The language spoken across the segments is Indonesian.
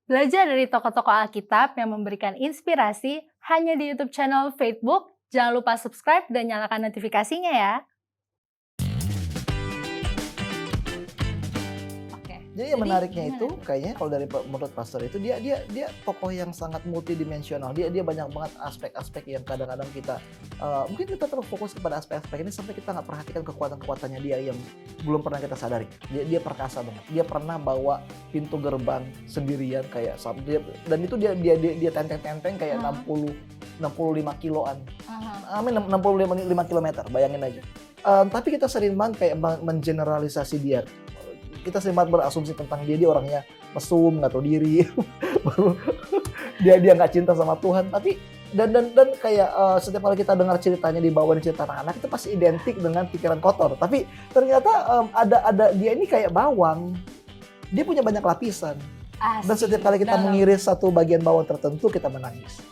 Belajar dari tokoh-tokoh Alkitab yang memberikan inspirasi hanya di YouTube channel Facebook. Jangan lupa subscribe dan nyalakan notifikasinya ya. Jadi yang menariknya itu kayaknya kalau dari menurut pastor itu dia tokoh yang sangat multidimensional. Dia banyak banget aspek-aspek yang kadang-kadang kita mungkin kita terlalu fokus kepada aspek-aspek ini sampai kita nggak perhatikan kekuatan-kekuatannya dia yang belum pernah kita sadari. Dia perkasa banget. Dia pernah bawa pintu gerbang sendirian kayak dan itu dia tenteng-tenteng kayak 65 kiloan. Amin 65 kilometer, bayangin aja. Tapi kita sering banget kayak mengeneralisasi dia. Kita sering banget berasumsi tentang dia orangnya mesum, nggak tahu diri, baru dia nggak cinta sama Tuhan. Tapi dan kayak setiap kali kita dengar ceritanya dibawain cerita anak-anak itu pasti identik dengan pikiran kotor. Tapi ternyata ada dia ini kayak bawang, dia punya banyak lapisan. Dan setiap kali kita mengiris satu bagian bawang tertentu kita menangis.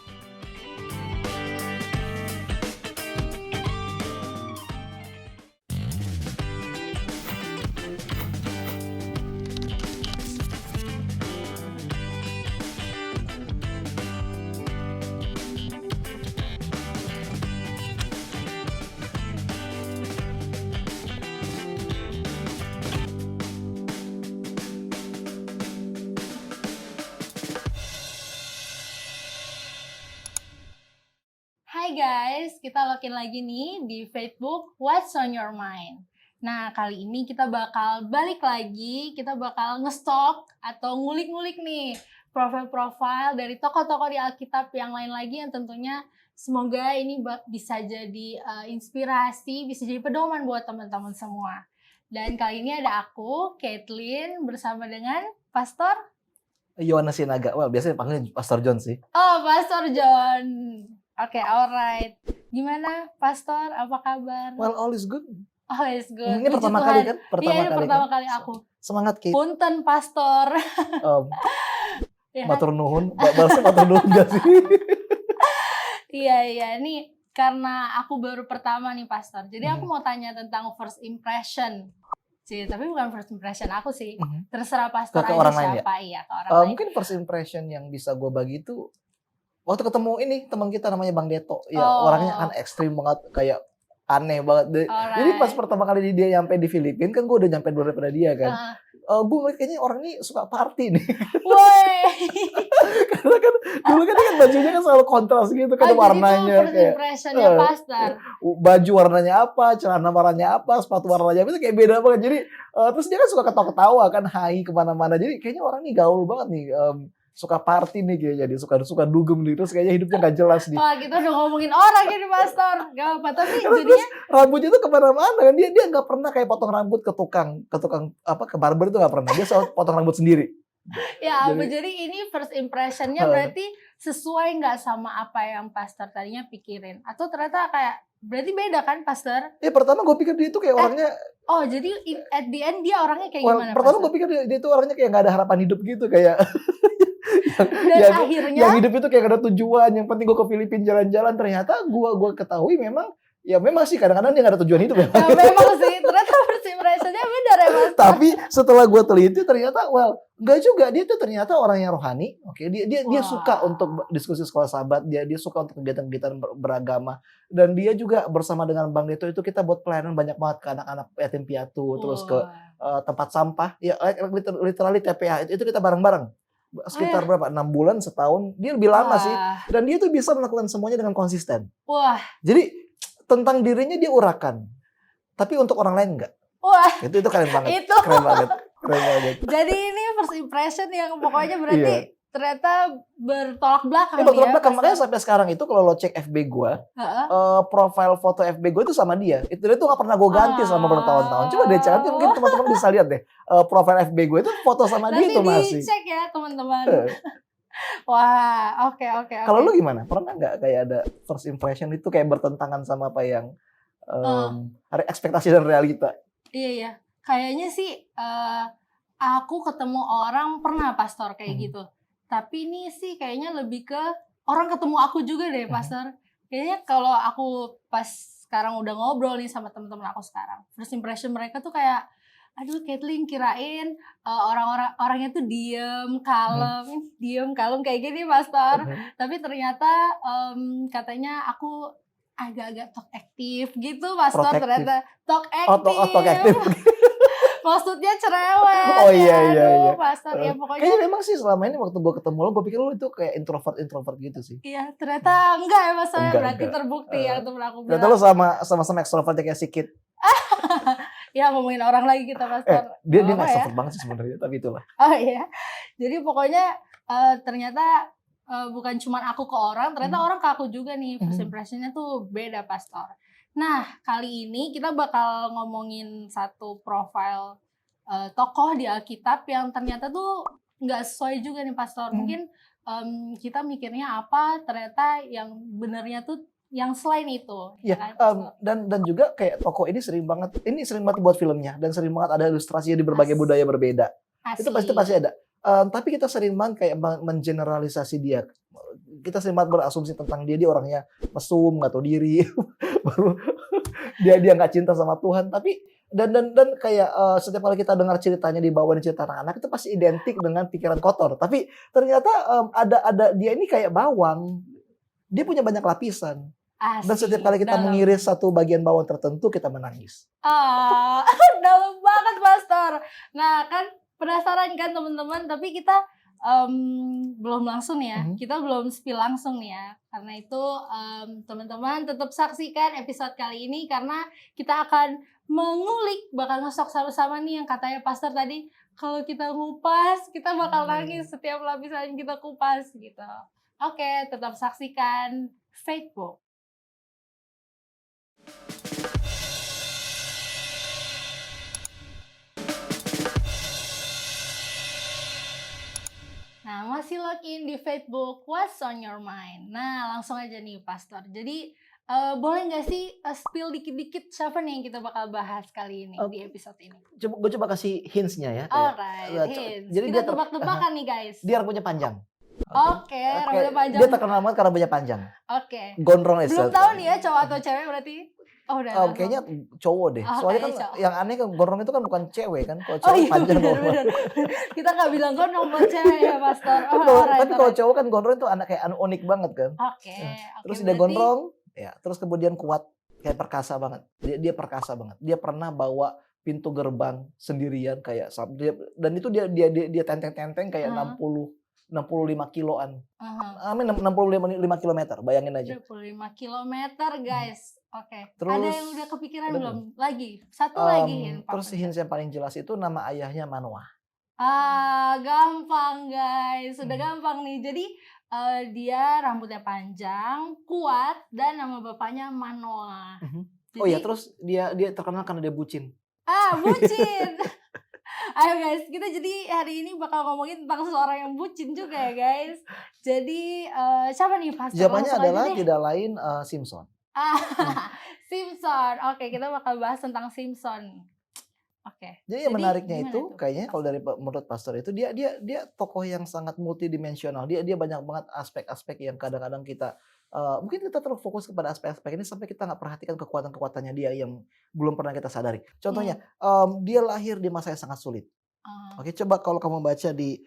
Hai guys, kita login lagi nih di Facebook What's on Your Mind. Nah, kali ini kita bakal balik lagi, kita bakal ngestok atau ngulik-ngulik nih profil-profil dari tokoh-tokoh di Alkitab yang lain lagi yang tentunya semoga ini bisa jadi inspirasi, bisa jadi pedoman buat teman-teman semua. Dan kali ini ada aku, Caitlin, bersama dengan Pastor Yohanes Sinaga. Well, biasanya panggilnya Pastor John sih. Oh, Pastor John. Oke, alright. Gimana, Pastor? Apa kabar? Well, all is good. All is good. Ini pertama kali kan? Pertama kali aku. Semangat, Kate. Punten, Pastor. Matur nuhun. Bahasa matur nuhun gak sih? Iya. Ini karena aku baru pertama nih, Pastor. Jadi aku mau tanya tentang first impression. Tapi bukan first impression aku sih. Terserah Pastor ke aja orang lain siapa. Ya? Iya, ke orang lain. Mungkin first impression yang bisa gue bagi itu waktu ketemu ini teman kita namanya Bang Deto, ya orangnya kan ekstrim banget, kayak aneh banget. Jadi pas pertama kali dia nyampe di Filipina kan gue udah nyampe dulu daripada dia kan. Gue ngeliat kayaknya orang ini suka party nih. Woi. Karena kan dulu kan bajunya kan selalu kontras gitu kan warnanya. Jadi itu first impressionnya Pastor. Baju warnanya apa, celana warnanya apa, sepatu warnanya apa itu kayak beda banget. Jadi terus dia kan suka ketawa-ketawa kan, hai kemana-mana. Jadi kayaknya orang ini gaul banget nih. Suka party nih kayaknya, jadi suka dugem nih, terus kayaknya hidupnya gak jelas nih. Wah, kita udah ngomongin orang ini, Pastor. Gak apa, tapi jadinya rambutnya tuh kemana-mana kan, dia gak pernah kayak potong rambut ke tukang ke barber itu gak pernah, dia selalu potong rambut sendiri. Ya, jadi ini first impressionnya berarti sesuai nggak sama apa yang Pastor tadinya pikirin? Atau ternyata kayak, berarti beda kan, Pastor? Ya pertama gue pikir dia tuh kayak orangnya... Oh, jadi at the end dia orangnya kayak gimana, pertama gue pikir dia tuh orangnya kayak gak ada harapan hidup gitu, kayak... Dan akhirnya yang hidup itu kayak gak ada tujuan, yang penting gue ke Filipina jalan-jalan. Ternyata gue ketahui memang sih kadang-kadang dia gak ada tujuan hidup ya. Ya memang sih, ternyata first impressionnya beda ya, Mas. Tapi setelah gue teliti ternyata enggak juga, dia tuh ternyata orang yang rohani. Oke, dia suka untuk diskusi sekolah sahabat, dia suka untuk kegiatan-kegiatan beragama, dan dia juga bersama dengan Bang Deto itu kita buat pelayanan banyak banget ke anak-anak yatim piatu, terus ke tempat sampah, ya literally TPA itu kita bareng-bareng. Sekitar berapa? 6 bulan, setahun. Dia lebih lama sih. Dan dia tuh bisa melakukan semuanya dengan konsisten. Wah. Jadi tentang dirinya dia urakan. Tapi untuk orang lain enggak. Wah. Itu keren banget. Keren banget. Jadi ini first impression yang pokoknya berarti ternyata bertolak belakang. Bertolak belakang. Makanya sampai sekarang itu kalau lo cek FB gue, profil foto FB gue itu sama dia. Itu dia tuh gak pernah gue ganti selama bertahun-tahun. Coba deh cek, mungkin teman-teman bisa lihat deh. Profil FB gue itu foto sama dia itu masih. Nanti dicek ya teman-teman. Wah, oke. Kalau lu gimana? Pernah nggak kayak ada first impression itu kayak bertentangan sama apa yang ekspektasi dan realita? Iya. Kayaknya sih aku ketemu orang pernah, Pastor, kayak gitu. Tapi ini sih kayaknya lebih ke orang ketemu aku juga deh, Pastor. Kayaknya kalau aku pas sekarang udah ngobrol nih sama teman-teman aku sekarang, first impression mereka tuh kayak aduh Kathleen kirain orangnya tuh diem kalem kayak gini Pastor. Tapi ternyata katanya aku agak-agak talk aktif gitu Pastor. Protektif. Ternyata talk Talk aktif. aktif. Maksudnya cerewet. Oh iya iya Aduh, iya. Pastor ya pokoknya. Kayaknya memang sih selama ini waktu gue ketemu lo, gue pikir lo itu kayak introvert gitu sih. Iya, ternyata enggak ya Pastor. Berarti Enggak. terbukti yang temen aku Ternyata bilang. lo sama extrovert kayak si Kit. Ya ngomongin orang lagi kita Pastor. Dia Apa nggak ya? extrovert banget sih sebenarnya, tapi itulah. Oh iya. Jadi pokoknya ternyata bukan cuma aku ke orang, ternyata orang ke aku juga nih. First impression-nya tuh beda Pastor. Nah, kali ini kita bakal ngomongin satu profil tokoh di Alkitab yang ternyata tuh nggak sesuai juga nih Pastor. Mungkin kita mikirnya apa, ternyata yang benernya tuh yang selain itu. Iya, kan? dan juga kayak tokoh ini sering banget buat filmnya, dan sering banget ada ilustrasinya di berbagai budaya berbeda. Itu pasti ada. Tapi kita sering banget kayak mengeneralisasi dia. Kita sering banget berasumsi tentang dia orangnya mesum, nggak tahu diri, baru dia nggak cinta sama Tuhan. Tapi dan kayak setiap kali kita dengar ceritanya dibawain cerita anak-anak itu pasti identik dengan pikiran kotor. Tapi ternyata ada dia ini kayak bawang. Dia punya banyak lapisan. Asik, dan setiap kali kita mengiris satu bagian bawang tertentu, kita menangis. Dalam banget Pastor. Nah kan penasaran kan teman-teman, tapi kita belum langsung ya, kita belum spill langsung nih ya. Karena itu teman-teman tetap saksikan episode kali ini, karena kita akan mengulik, bakal ngesok sama-sama nih yang katanya Pastor tadi, kalau kita ngupas, kita bakal nangis setiap lapisan kita kupas gitu. Oke, tetap saksikan Faithbook. Nah, masih login di Faithbook What's on Your Mind. Nah, langsung aja nih Pastor. Jadi, boleh nggak sih spill dikit-dikit siapa nih yang kita bakal bahas kali ini di episode ini? Gue coba kasih hints-nya ya. Alright, hints. Jadi kita tebak-tebakan nih guys. Dia rambutnya panjang. Oke, rambutnya panjang. Dia terkenal banget karena rambutnya panjang. Oke. Gondrong ya. Belum tahu nih ya cowok atau cewek berarti. Oh, udah. Kayaknya cowok deh. Soalnya kan cowok. yang aneh kan gondrong itu kan bukan cewek kan. Kalau cewek panjang bener. Kita nggak bilang gondrong buat cewek ya, Pastor. Tapi kalau cowok kan gondrong itu anak kayak unik banget kan. Oke. Terus dia gondrong, ya. Terus kemudian kuat, kayak perkasa banget. Dia perkasa banget. Dia pernah bawa pintu gerbang sendirian kayak dan itu dia tenteng-tenteng kayak 65 kiloan. 65 kilometer, bayangin aja. 65 kilometer guys. Oke. Terus, ada yang udah kepikiran belum? Lagi. Satu lagi. Terus hint yang paling jelas itu nama ayahnya Manoah. Gampang guys. Sudah gampang nih. Jadi dia rambutnya panjang, kuat, dan nama bapaknya Manoah. Jadi, oh ya, terus dia terkenal karena dia bucin. Bucin. Ayo guys, kita jadi hari ini bakal ngomongin tentang seorang yang bucin juga ya guys. Jadi siapa nih Pastor? Jawabannya adalah tidak lain Simpson. Simpson. Oke, kita bakal bahas tentang Simpson. Oke. Jadi yang menariknya itu kayaknya kalau menurut Pastor itu dia tokoh yang sangat multidimensional. Dia banyak banget aspek-aspek yang kadang-kadang kita mungkin kita terlalu fokus kepada aspek-aspek ini sampai kita nggak perhatikan kekuatan-kekuatannya dia yang belum pernah kita sadari. Contohnya, dia lahir di masa yang sangat sulit. Oke, coba kalau kamu baca di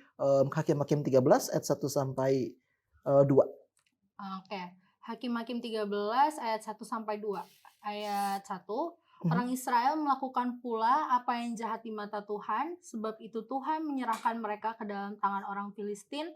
Hakim-Hakim 13 ayat 1 sampai 2. Oke. Hakim-Hakim 13 ayat 1 sampai 2. Ayat 1. Orang Israel melakukan pula apa yang jahat di mata Tuhan, sebab itu Tuhan menyerahkan mereka ke dalam tangan orang Filistin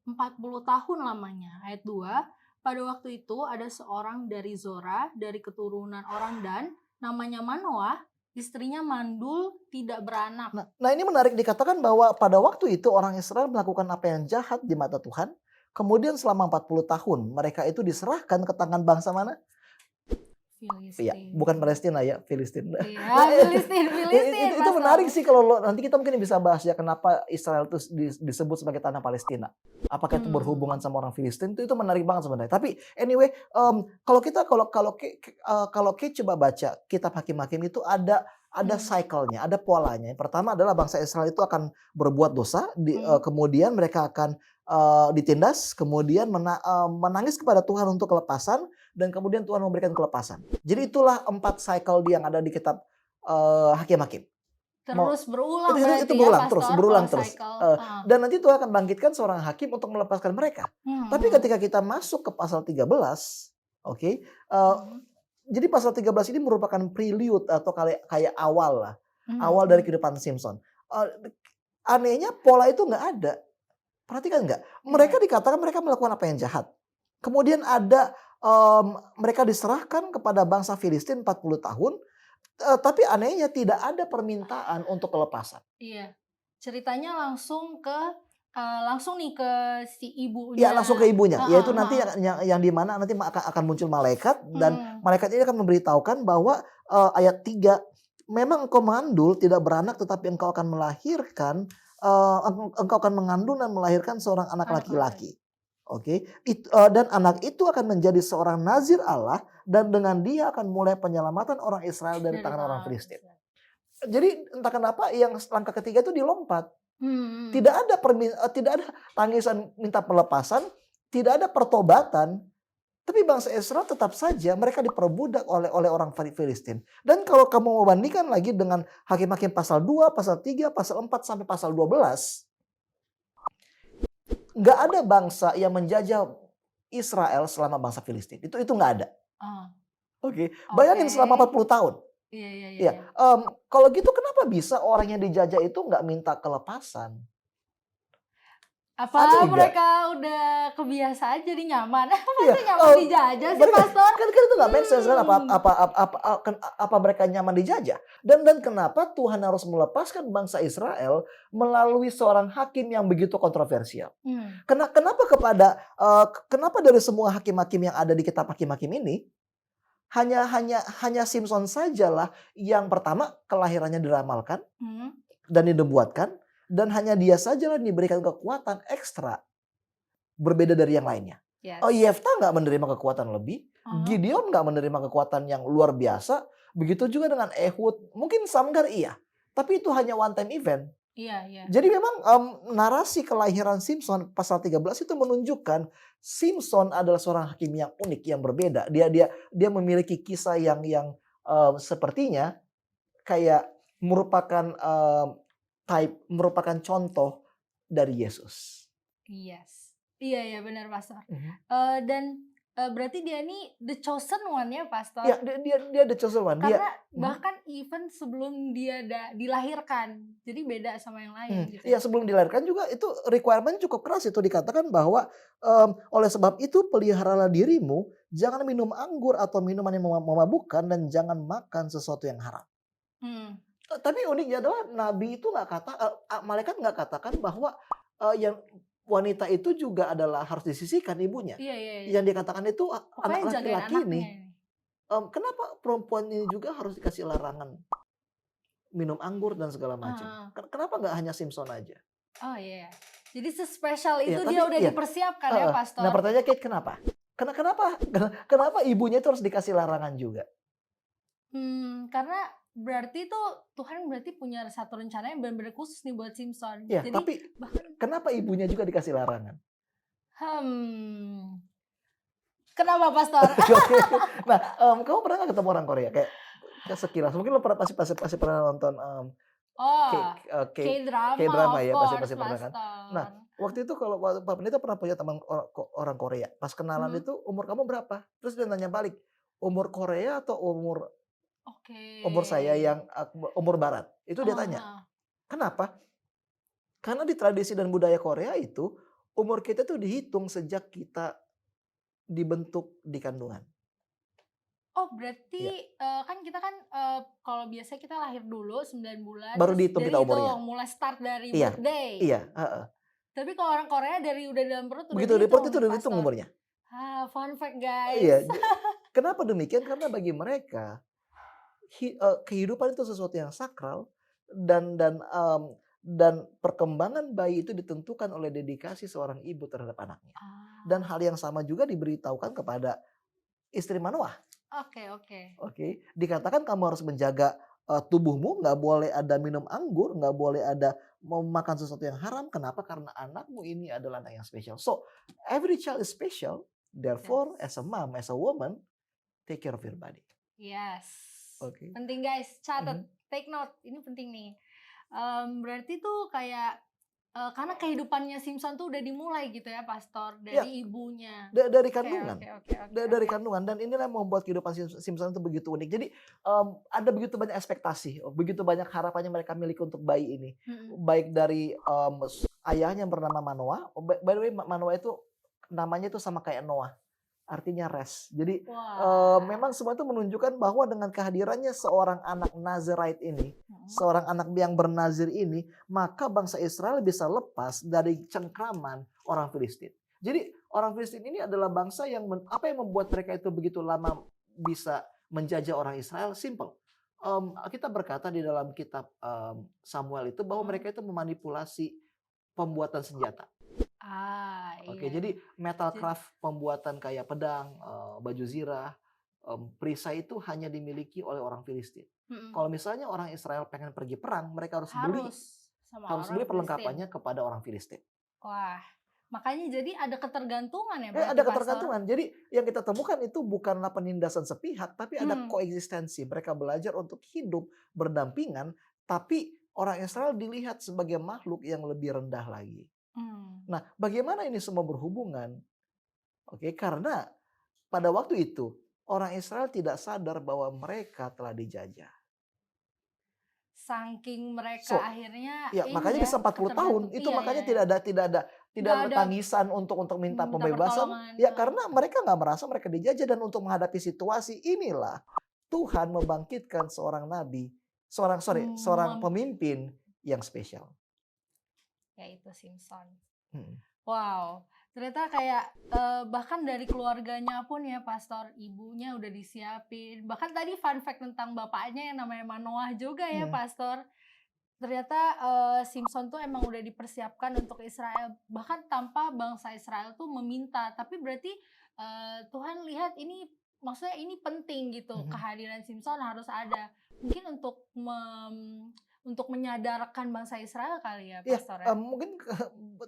40 tahun lamanya. Ayat 2. Pada waktu itu ada seorang dari Zora, dari keturunan orang Dan, namanya Manoah, istrinya mandul, tidak beranak. Nah ini menarik dikatakan bahwa pada waktu itu orang Israel melakukan apa yang jahat di mata Tuhan. Kemudian selama 40 tahun mereka itu diserahkan ke tangan bangsa mana? Filistin. Ya, bukan Palestina ya, Filistin. Iya, Filistin. Itu menarik sih kalau nanti kita mungkin bisa bahas ya kenapa Israel itu disebut sebagai tanah Palestina. Apakah itu berhubungan sama orang Filistin? Itu menarik banget sebenarnya. Tapi anyway, kalau coba baca kitab Hakim-Hakim itu ada cycle-nya, ada polanya. Yang pertama adalah bangsa Israel itu akan berbuat dosa, kemudian mereka akan ditindas, kemudian menangis kepada Tuhan untuk kelepasan, dan kemudian Tuhan memberikan kelepasan. Jadi itulah 4 cycle yang ada di kitab Hakim-Hakim. Terus berulang itu berarti ya, berulang terus, Pastor, berulang kalau terus. cycle. Dan nanti Tuhan akan bangkitkan seorang hakim untuk melepaskan mereka. Tapi ketika kita masuk ke pasal 13, oke, jadi pasal 13 ini merupakan prelude atau kayak awal lah. Awal dari kehidupan Simpson. Anehnya pola itu nggak ada. Perhatikan nggak? Mereka dikatakan mereka melakukan apa yang jahat. Kemudian ada mereka diserahkan kepada bangsa Filistin 40 tahun. Tapi anehnya tidak ada permintaan untuk kelepasan. Iya. Ceritanya langsung nih ke si ibunya. Ya, langsung ke ibunya. Yaitu nanti yang di mana nanti akan muncul malaikat dan malaikat ini akan memberitahukan bahwa ayat 3, memang engkau mengandung tidak beranak tetapi engkau akan melahirkan engkau akan mengandung dan melahirkan seorang anak laki-laki. Oke, dan anak itu akan menjadi seorang nazir Allah dan dengan dia akan mulai penyelamatan orang Israel dari tangan orang Filistin. Jadi entah kenapa yang langkah ketiga itu dilompat. Tidak ada tangisan minta pelepasan, tidak ada pertobatan. Tapi bangsa Israel tetap saja mereka diperbudak oleh orang Filistin. Dan kalau kamu mau bandingkan lagi dengan Hakim-Hakim pasal 2, pasal 3, pasal 4 sampai pasal 12, nggak ada bangsa yang menjajah Israel selama bangsa Filistin. Itu nggak ada. Oke. Bayangin selama 40 tahun. Iya. Kalau gitu kenapa bisa orang yang dijajah itu nggak minta kelepasan? Apa mereka udah kebiasaan jadi nyaman? Masa nyaman dijajah sih, Pastor? Kan itu nggak make sense kan? Apa mereka nyaman dijajah? Dan kenapa Tuhan harus melepaskan bangsa Israel melalui seorang hakim yang begitu kontroversial? Kenapa dari semua hakim-hakim yang ada di kitab hakim-hakim ini hanya Simpson sajalah yang pertama kelahirannya diramalkan dan dinubuatkan. Dan hanya dia saja yang diberikan kekuatan ekstra. Berbeda dari yang lainnya. Yefta nggak menerima kekuatan lebih. Gideon nggak menerima kekuatan yang luar biasa. Begitu juga dengan Ehud. Mungkin Samgar iya. Tapi itu hanya one time event. Iya. Jadi memang narasi kelahiran Simpson pasal 13 itu menunjukkan Simpson adalah seorang hakim yang unik, yang berbeda. Dia memiliki kisah yang sepertinya kayak merupakan merupakan contoh dari Yesus. Yes. Iya benar, Pastor. Dan berarti dia ini the chosen one ya, Pastor? Ya, dia the chosen one. Karena bahkan even sebelum dia dilahirkan, jadi beda sama yang lain. Gitu. Iya, sebelum dilahirkan juga itu requirement cukup keras, itu dikatakan bahwa oleh sebab itu peliharalah dirimu, jangan minum anggur atau minuman yang memabukkan dan jangan makan sesuatu yang haram. Tapi uniknya adalah Nabi itu malaikat nggak katakan bahwa yang wanita itu juga adalah harus disisihkan ibunya. Iya. Yang dikatakan itu anak laki-laki ini. Kenapa perempuan ini juga harus dikasih larangan minum anggur dan segala macam? Kenapa nggak hanya Simpson aja? Oh iya. Jadi sespesial itu dia udah dipersiapkan ya, Pastor. Nah pertanyaannya Kate, kenapa ibunya itu harus dikasih larangan juga? Karena berarti itu Tuhan punya satu rencana yang benar-benar khusus nih buat Simpson. Ya, jadi tapi kenapa ibunya juga dikasih larangan? Kenapa, Pastor? Nah, kamu pernah nggak ketemu orang Korea kayak sekilas? Mungkin lo pasti pernah nonton K-drama ya, pasti pernah kan. Nah, waktu itu kalau Pak Pendeta pernah punya teman orang Korea, pas kenalan itu umur kamu berapa? Terus dia nanya balik, umur Korea atau umur saya yang umur Barat? Itu dia tanya. Kenapa? Karena di tradisi dan budaya Korea itu umur kita tuh dihitung sejak kita dibentuk di kandungan. Oh berarti kan kita kalau biasa kita lahir dulu 9 bulan. Baru dihitung kita umurnya. Mulai start dari birthday. Iya. Tapi kalau orang Korea dari udah dalam perut udah begitu di perut itu udah dihitung umurnya. Fun fact guys. Iya. Kenapa demikian? Karena bagi mereka kehidupan itu sesuatu yang sakral dan perkembangan bayi itu ditentukan oleh dedikasi seorang ibu terhadap anaknya. Dan hal yang sama juga diberitahukan kepada istri Manoah. Oke. Dikatakan kamu harus menjaga tubuhmu, nggak boleh ada minum anggur, nggak boleh ada memakan sesuatu yang haram. Kenapa? Karena anakmu ini adalah anak yang spesial. So every child is special. Therefore, as a mom, as a woman, take care of your body. Yes. Okay. Penting guys, catat, take note, ini penting nih. Berarti tuh kayak karena kehidupannya Simpson tuh udah dimulai gitu ya, Pastor, Ya, dari ibunya. dari Oke, kandungan. oke, oke, oke, Dari oke. kandungan, dan inilah yang membuat kehidupan Simpson itu begitu unik. Jadi ada begitu banyak ekspektasi, begitu banyak harapan yang mereka miliki untuk bayi ini. Mhm. Baik dari ayahnya yang bernama Manoah. By the way, Manoah itu namanya itu sama kayak Noah, artinya rest. Jadi Wah. memang semua itu menunjukkan bahwa dengan kehadirannya seorang anak Nazarite ini, Mhm. seorang anak yang bernazir ini, maka bangsa Israel bisa lepas dari cengkraman orang Filistin. Jadi orang Filistin ini adalah bangsa yang apa yang membuat mereka itu begitu lama bisa menjajah orang Israel? Simple. Kita berkata di dalam kitab Samuel itu bahwa Mhm. mereka itu memanipulasi pembuatan senjata. Oke, Iya. jadi metal Jad craft pembuatan kayak pedang, baju zirah, perisai itu hanya dimiliki oleh orang Filistin. mhm. Kalau misalnya orang Israel pengen pergi perang, mereka Harus sama harus orang beli Filistin. perlengkapannya kepada orang Filistin. Wah, makanya jadi ada ketergantungan ya Ada berarti, Pastor? ketergantungan. Jadi yang kita temukan itu bukanlah penindasan sepihak, tapi ada Hmm. koeksistensi. Mereka belajar untuk hidup berdampingan, tapi orang Israel dilihat sebagai makhluk yang lebih rendah lagi. Hmm. Nah, bagaimana ini semua berhubungan? Oke, karena pada waktu itu orang Israel tidak sadar bahwa mereka telah dijajah. Saking mereka So, akhirnya ya makanya ini ya, bisa 40 tahun itu iya, iya, makanya iya. tidak Nggak ada ada tangisan untuk minta minta pembebasan, pertolongan. ya karena mereka nggak merasa mereka dijajah, dan untuk menghadapi situasi inilah Tuhan membangkitkan seorang nabi, seorang Mem pemimpin yang spesial. Yaitu Simpson. Hmm. Wow, ternyata kayak, bahkan dari keluarganya pun ya, Pastor, ibunya udah disiapin. Bahkan tadi fun fact tentang bapaknya yang namanya Manoah juga ya, Hmm. Pastor. Ternyata, Simpson tuh emang udah dipersiapkan untuk Israel, bahkan tanpa bangsa Israel tuh meminta. Tapi berarti, Tuhan lihat ini maksudnya ini penting gitu, Hmm. kehadiran Simpson harus ada. Mungkin untuk menyadarkan bangsa Israel kali ya, Ya, Pastor, ya? mungkin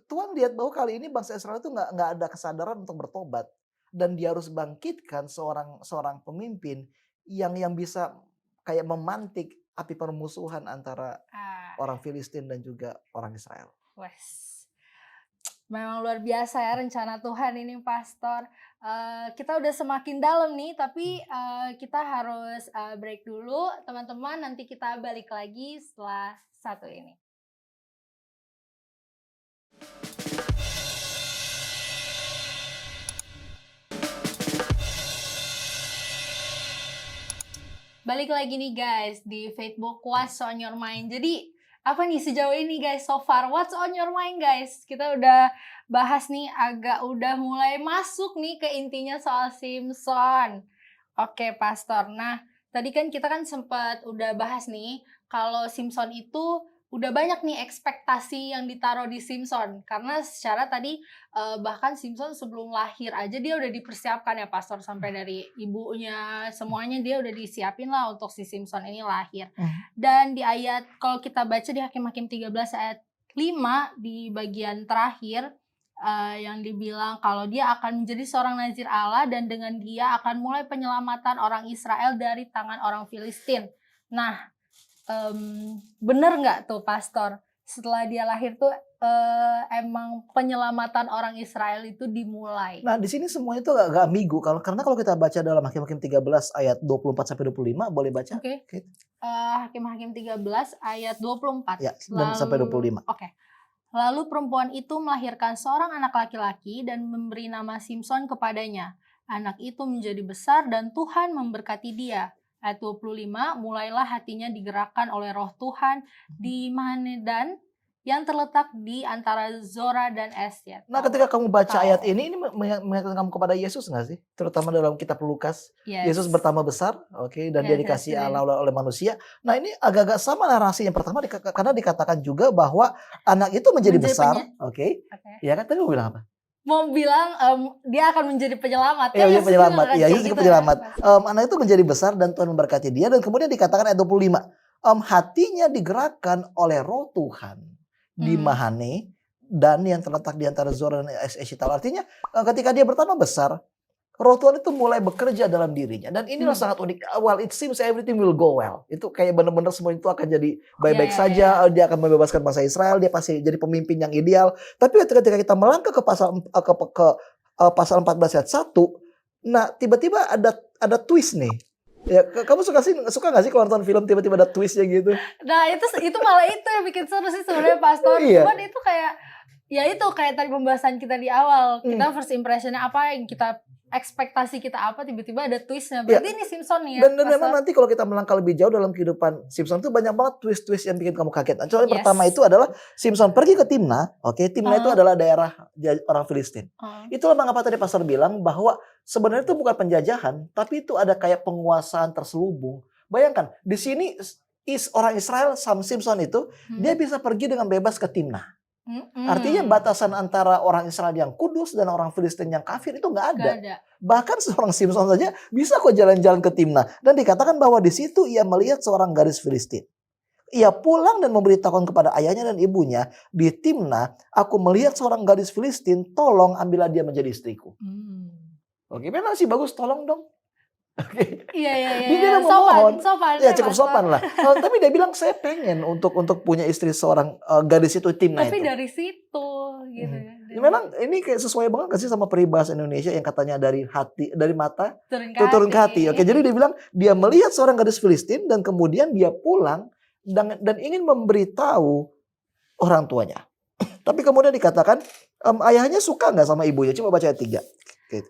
Tuhan lihat bahwa kali ini bangsa Israel itu nggak ada kesadaran untuk bertobat, dan dia harus bangkitkan seorang seorang pemimpin yang bisa kayak memantik api permusuhan antara Ah, orang Filistin dan juga orang Israel. wes. Memang luar biasa ya rencana Tuhan ini, Pastor. Kita udah semakin dalam nih, tapi kita harus break dulu, teman-teman. Nanti kita balik lagi setelah satu ini. Balik lagi nih guys di Facebook What's on Your Mind. Jadi apa nih sejauh ini guys, so far What's on Your Mind guys? Kita udah bahas nih, agak udah mulai masuk nih ke intinya soal Simpson. Oke, Pastor. Nah, tadi kan kita kan sempat udah bahas nih kalau Simpson itu udah banyak nih ekspektasi yang ditaruh di Simpson, karena secara tadi bahkan Simpson sebelum lahir aja dia udah dipersiapkan ya, Pastor, sampai dari ibunya semuanya dia udah disiapin lah untuk si Simpson ini lahir. Dan di ayat, kalau kita baca di Hakim-Hakim 13 ayat 5 di bagian terakhir, yang dibilang kalau dia akan menjadi seorang nazir Allah dan dengan dia akan mulai penyelamatan orang Israel dari tangan orang Filistin. Nah, bener nggak tuh, Pastor? Setelah dia lahir tuh emang penyelamatan orang Israel itu dimulai. Nah, di sini semua itu agak ambigu karena kalau kita baca dalam Hakim-Hakim 13 ayat 24 sampai 25, boleh baca? Oke. Oke. Hakim-Hakim 13 ayat 24. Ya, dan sampai 25. Oke. Lalu perempuan itu melahirkan seorang anak laki-laki dan memberi nama Simpson kepadanya. Anak itu menjadi besar dan Tuhan memberkati dia. Ayat 25, mulailah hatinya digerakkan oleh roh Tuhan di Mahanedan yang terletak di antara Zora dan Estet. Nah, ketika kamu baca ayat ini mengingatkan kamu kepada Yesus nggak sih? Terutama dalam kitab Lukas. Yes. Yesus bertambah besar, oke, dan dia Yes, dikasih yes, Allah oleh manusia. Nah, ini agak-agak sama narasi yang pertama karena dikatakan juga bahwa anak itu menjadi besar, oke. Ya kan, tadi gue bilang apa? Mau bilang dia akan menjadi penyelamat. Iya, Yesus penyelamat. juga Iya, Yesus juga gitu penyelamat. ya. Anak itu menjadi besar dan Tuhan memberkati dia, dan kemudian dikatakan ayat 25, hatinya digerakkan oleh roh Tuhan di Mahane dan yang terletak di antara Zora dan Eshitaol. Artinya ketika dia bertambah besar, Roh Tuhan itu mulai bekerja dalam dirinya. Dan inilah sangat unik. Well, it seems everything will go well. Itu kayak benar-benar semua itu akan jadi baik-baik saja. Dia akan membebaskan bangsa Israel. Dia pasti jadi pemimpin yang ideal. Tapi ketika kita melangkah ke pasal 14 ayat 1, nah tiba-tiba ada twist nih. Ya, kamu suka nggak sih kalau nonton film tiba-tiba ada twistnya gitu? Nah itu malah itu yang bikin seru sih sebenarnya Pastor. Cuman itu kayak ya itu kayak tadi pembahasan kita di awal. Kita first impressionnya apa yang kita ekspektasi kita apa, tiba-tiba ada twistnya. Berarti ini Simpson nih ya. Dan memang nanti kalau kita melangkah lebih jauh dalam kehidupan Simpson itu banyak banget twist-twist yang bikin kamu kaget. Contohnya pertama itu adalah Simpson pergi ke Timna. Oke, Timna itu adalah daerah orang Filistin. Itulah mengapa tadi Pastor bilang bahwa sebenarnya itu bukan penjajahan, tapi itu ada kayak penguasaan terselubung. Bayangkan, di sini orang Israel, Sam Simpson itu, dia bisa pergi dengan bebas ke Timna. Artinya batasan antara orang Israel yang kudus dan orang Filistin yang kafir itu nggak ada. Bahkan seorang Simpson saja bisa kok jalan-jalan ke Timna. Dan dikatakan bahwa di situ ia melihat seorang gadis Filistin. Ia pulang dan memberitahukan kepada ayahnya dan ibunya, di Timna aku melihat seorang gadis Filistin, tolong ambillah dia menjadi istriku. Oke, memang sih bagus, tolong dong. Oke. Iya. Dia memohon. Sopan. Ya cukup sopan lah. Tapi dia bilang saya pengen untuk punya istri seorang gadis itu Timna itu. Tapi dari situ gitu. Memang ini kayak sesuai banget gak sih sama peribahasa Indonesia yang katanya dari mata turun ke hati. Oke, jadi dia bilang dia melihat seorang gadis Filistin dan kemudian dia pulang dan ingin memberitahu orang tuanya. Tapi kemudian dikatakan ayahnya suka nggak sama ibunya? Coba baca ayat 3.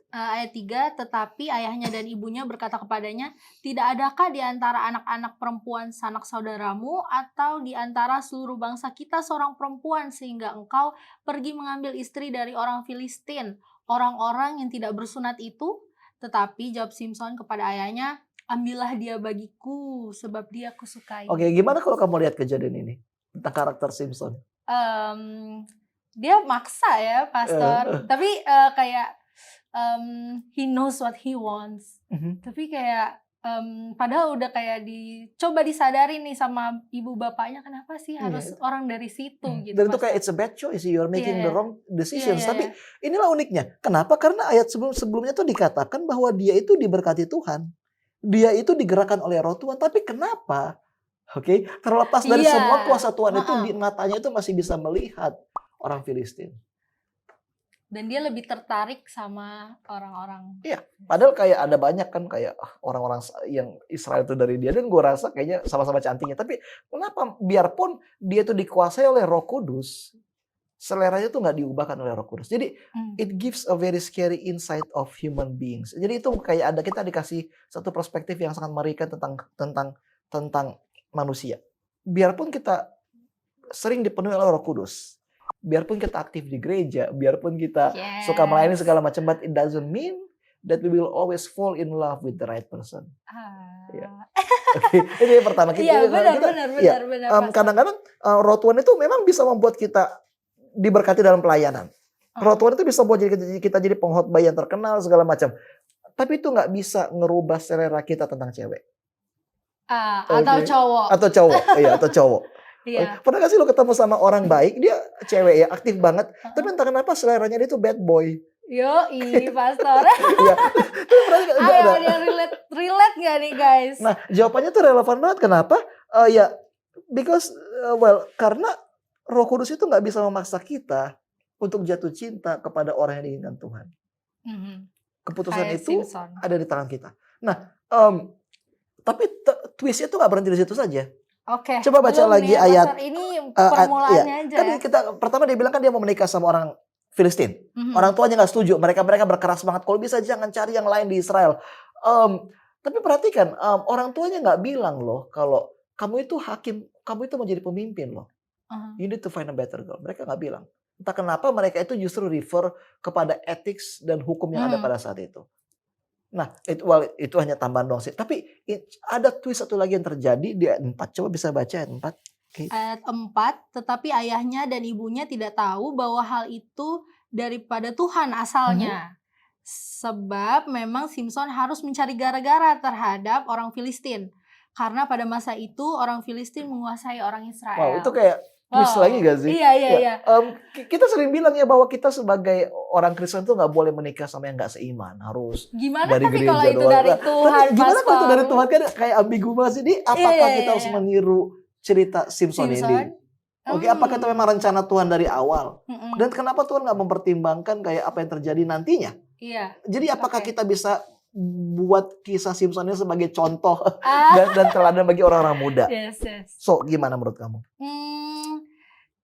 Ayat 3, tetapi ayahnya dan ibunya berkata kepadanya, tidak adakah di antara anak-anak perempuan sanak saudaramu atau di antara seluruh bangsa kita seorang perempuan sehingga engkau pergi mengambil istri dari orang Filistin, orang-orang yang tidak bersunat itu? Tetapi jawab Simpson kepada ayahnya, ambillah dia bagiku sebab dia kusukai. Oke, gimana kalau kamu lihat kejadian ini tentang karakter Simpson? Dia maksa ya, Pastor. Tapi kayak he knows what he wants. Tapi kayak padahal udah kayak coba disadari nih sama ibu bapaknya, kenapa sih harus orang dari situ gitu. Dan itu kayak it's a bad choice, you're making the wrong decisions. Tapi inilah uniknya. Kenapa? Karena ayat sebelumnya tuh dikatakan bahwa dia itu diberkati Tuhan. Dia itu digerakkan oleh Roh Tuhan. Tapi kenapa? Oke, terlepas dari semua kuasa Tuhan itu di matanya itu masih bisa melihat orang Filistin. Dan dia lebih tertarik sama orang-orang. Iya, padahal kayak ada banyak kan kayak orang-orang yang Israel itu dari dia. Dan gue rasa kayaknya sama-sama cantiknya. Tapi kenapa biarpun dia itu dikuasai oleh Roh Kudus, seleranya tuh nggak diubahkan oleh Roh Kudus. Jadi it gives a very scary insight of human beings. Jadi itu kayak kita dikasih satu perspektif yang sangat mengerikan tentang manusia. Biarpun kita sering dipenuhi oleh Roh Kudus, biarpun kita aktif di gereja, biarpun kita suka melayani segala macam, but it doesn't mean that we will always fall in love with the right person. Oke, ini yang pertama. Benar. Kadang-kadang Roh Tuhan itu memang bisa membuat kita diberkati dalam pelayanan. Roh Tuhan itu bisa membuat kita jadi pengkhotbah yang terkenal segala macam. Tapi itu nggak bisa ngerubah selera kita tentang cewek. Atau cowok. Atau cowok. Pernah gak sih lo ketemu sama orang baik, dia cewek ya, aktif banget, tapi entah kenapa seleranya dia tuh bad boy. Pastor. Ayo dia relate gak nih guys? Nah, jawabannya tuh relevan banget. Kenapa? Because karena Roh Kudus itu nggak bisa memaksa kita untuk jatuh cinta kepada orang yang diinginkan Tuhan. Keputusan itu ada di tangan kita. Nah, tapi twistnya tuh nggak berhenti di situ saja. Oke. Coba baca lagi ayat. Ini permulaannya aja. Kan pertama dia bilang kan dia mau menikah sama orang Filistin. Orang tuanya nggak setuju. Mereka berkeras banget. Kalau bisa jangan cari yang lain di Israel. Tapi perhatikan, orang tuanya nggak bilang loh kalau kamu itu hakim, kamu itu mau jadi pemimpin loh. You need to find a better girl. Mereka nggak bilang. Entah kenapa mereka itu justru refer kepada ethics dan hukum yang ada pada saat itu. Nah, itu hanya tambahan doang sih. Tapi ada twist satu lagi yang terjadi di ayat 4. Coba bisa baca ayat 4. Okay. Ayat 4, tetapi ayahnya dan ibunya tidak tahu bahwa hal itu daripada Tuhan asalnya. Sebab memang Simpson harus mencari gara-gara terhadap orang Filistin. Karena pada masa itu orang Filistin menguasai orang Israel. Wow, itu kayak twist lagi gak sih? Iya, iya, Ya, iya. kita sering bilang ya bahwa kita sebagai orang Kristen tuh nggak boleh menikah sama yang nggak seiman, harus Gimana dari tapi kalau gereja itu doang. dari Nah, Tuhan, tapi gimana kalau itu dari Pastor? Tuhan, kan kayak ambigu banget sih. Jadi Iya, apakah iya, kita harus iya. meniru cerita Simpson ini? Simpson? Oke, apakah itu memang rencana Tuhan dari awal? Mm-mm. Dan kenapa Tuhan nggak mempertimbangkan kayak apa yang terjadi nantinya? Iya. Jadi apakah Oke. kita bisa buat kisah Simpson ini sebagai contoh Ah, dan teladan bagi orang-orang muda? yes, yes. So, gimana menurut kamu?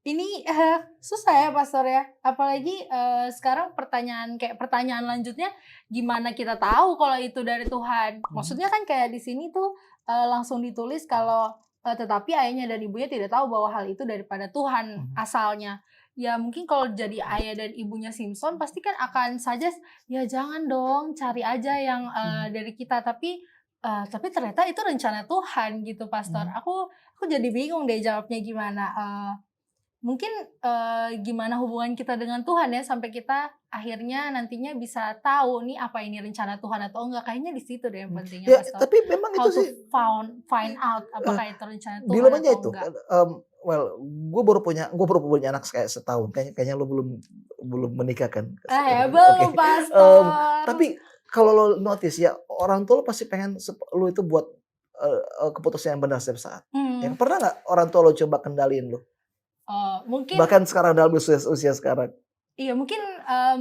Ini susah ya Pastor ya. Apalagi sekarang pertanyaan lanjutnya, gimana kita tahu kalau itu dari Tuhan? Maksudnya kan kayak di sini tuh langsung ditulis kalau tetapi ayahnya dan ibunya tidak tahu bahwa hal itu daripada Tuhan asalnya. Ya mungkin kalau jadi ayah dan ibunya Simpson pasti kan akan suggest, ya jangan dong, cari aja yang dari kita. Tapi ternyata itu rencana Tuhan gitu Pastor. Aku jadi bingung deh jawabnya gimana. Mungkin gimana hubungan kita dengan Tuhan ya sampai kita akhirnya nantinya bisa tahu nih apa ini rencana Tuhan atau enggak. Kayaknya di situ deh yang pentingnya Ya, Pastor. tapi memang How itu to sih find out apakah itu rencana Tuhan dilemanya atau itu. enggak. Well, gue baru punya anak kayak setahun. Kayaknya lo belum menikah kan? Belum Oke. Pastor. Tapi kalau lo notice ya, orang tua lo pasti pengen lo itu buat keputusan yang benar setiap saat. Yang pernah nggak orang tua lo coba kendaliin lo? Mungkin Bahkan sekarang dalam usia sekarang. iya mungkin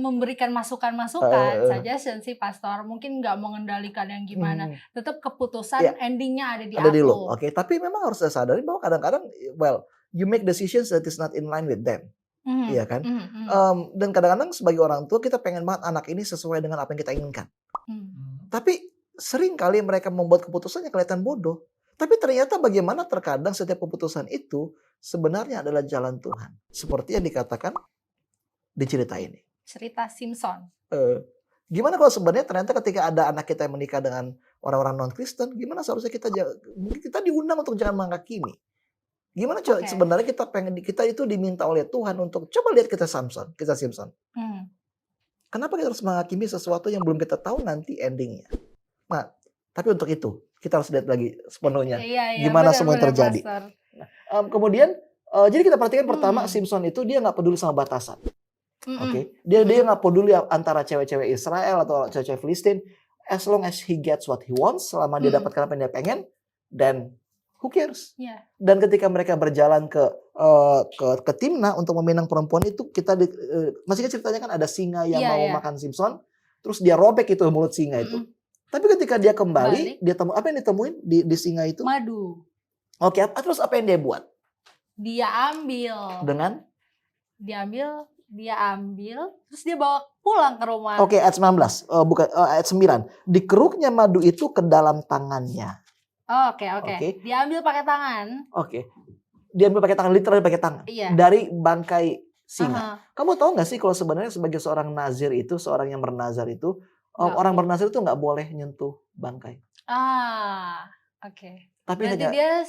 memberikan masukan-masukan, suggestion sih Pastor. Mungkin nggak mengendalikan yang gimana. Tetap keputusan endingnya ada di Ada di aku. lo. Oke, tapi memang harus sadari bahwa kadang-kadang, well, you make decisions that is not in line with them. Iya kan? Dan kadang-kadang sebagai orang tua kita pengen banget anak ini sesuai dengan apa yang kita inginkan. Tapi sering kali mereka membuat keputusan yang kelihatan bodoh. Tapi ternyata bagaimana terkadang setiap keputusan itu sebenarnya adalah jalan Tuhan. Seperti yang dikatakan di cerita ini. Cerita Simpson. Gimana kalau sebenarnya ternyata ketika ada anak kita yang menikah dengan orang-orang non-Kristen, gimana seharusnya mungkin kita diundang untuk jangan menghakimi. Gimana sebenarnya kita itu diminta oleh Tuhan untuk coba lihat kisah Simpson. Kenapa kita harus menghakimi sesuatu yang belum kita tahu nanti endingnya? Nah, tapi untuk itu kita harus lihat lagi sepenuhnya gimana semua yang terjadi. Kemudian jadi kita perhatikan pertama Simpson itu dia nggak peduli sama batasan. Oke, dia nggak peduli antara cewek-cewek Israel atau cewek-cewek Filistin, as long as he gets what he wants, selama dia dapatkan apa yang dia pengen, dan who cares? Dan ketika mereka berjalan ke Timna untuk meminang perempuan itu, masih kan ceritanya kan ada singa yang mau makan Simpson, terus dia robek itu mulut singa itu. Tapi ketika dia kembali, apa yang ditemuin di singa itu? Madu. Oke, terus apa yang dia buat? Dia ambil. Dengan? Dia ambil, terus dia bawa pulang ke rumah. Oke, ayat 19, bukan ayat 9. Dikeruknya madu itu ke dalam tangannya. Oke. Dia ambil pakai tangan. Oke. Dia ambil pakai tangan, literally pakai tangan. Dari bangkai singa. Kamu tahu nggak sih kalau sebenarnya sebagai seorang nazir itu, seorang yang bernazar itu, orang bernazir itu nggak boleh nyentuh bangkai. Oke. Tapi berarti dia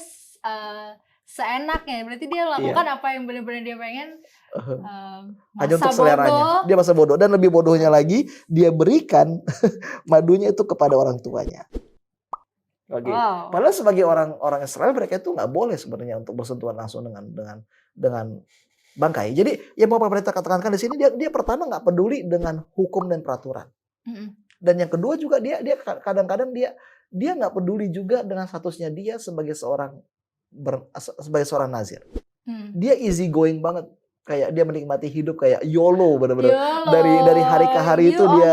seenaknya, berarti dia lakukan apa yang benar-benar dia pengen. Hanya untuk seleranya. Dia masa bodoh. Dan lebih bodohnya lagi, dia berikan madunya itu kepada orang tuanya. Oke. Padahal sebagai orang Israel mereka itu nggak boleh sebenarnya untuk bersentuhan langsung dengan bangkai. Jadi yang mau Pak Pendeta katakan di sini dia pertama nggak peduli dengan hukum dan peraturan. Dan yang kedua juga dia kadang-kadang dia nggak peduli juga dengan statusnya dia sebagai seorang nazir. Dia easy going banget. Kayak dia menikmati hidup kayak YOLO benar-benar. Dari hari ke hari itu dia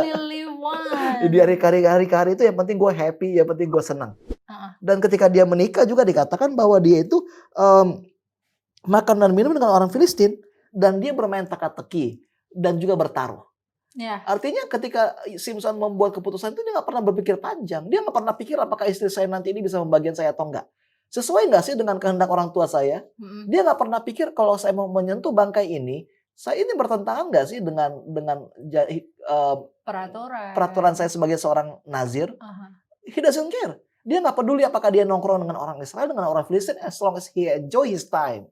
di hari ke hari itu yang penting gue happy, yang penting gue senang. Dan ketika dia menikah juga dikatakan bahwa dia itu makan dan minum dengan orang Filistin dan dia bermain teka-teki dan juga bertaruh. Artinya ketika Simpson membuat keputusan itu dia nggak pernah berpikir panjang. Dia nggak pernah pikir apakah istri saya nanti ini bisa membagian saya atau enggak. Sesuai nggak sih dengan kehendak orang tua saya? Dia nggak pernah pikir kalau saya mau menyentuh bangkai ini, saya ini bertentangan nggak sih dengan peraturan saya sebagai seorang nazir? He doesn't care. Dia nggak peduli apakah dia nongkrong dengan orang Israel, dengan orang Filistin, as long as he enjoy his time.